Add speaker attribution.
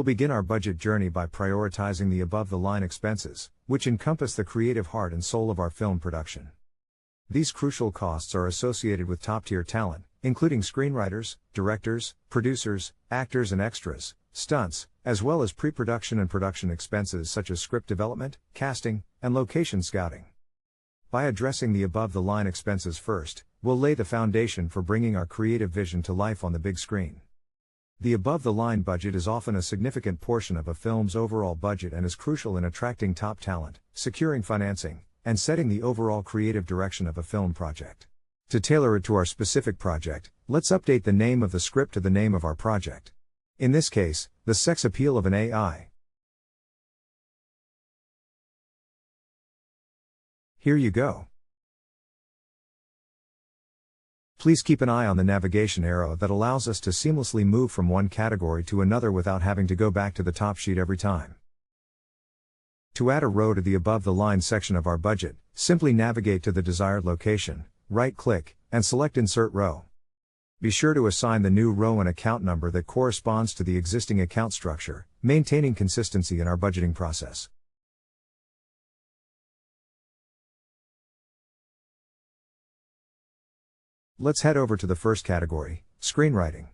Speaker 1: begin our budget journey by prioritizing the above-the-line expenses, which encompass the creative heart and soul of our film production. These crucial costs are associated with top-tier talent, including screenwriters, directors, producers, actors and extras, stunts, as well as pre-production and production expenses such as script development, casting, and location scouting. By addressing the above-the-line expenses first, we'll lay the foundation for bringing our creative vision to life on the big screen. The above-the-line budget is often a significant portion of a film's overall budget and is crucial in attracting top talent, securing financing, and setting the overall creative direction of a film project. To tailor it to our specific project, let's update the name of the script to the name of our project. In this case, The Sex Appeal of an AI. Here you go. Please keep an eye on the navigation arrow that allows us to seamlessly move from one category to another without having to go back to the top sheet every time. To add a row to the above-the-line section of our budget, simply navigate to the desired location, right-click, and select Insert Row. Be sure to assign the new row an account number that corresponds to the existing account structure, maintaining consistency in our budgeting process. Let's head over to the first category, screenwriting.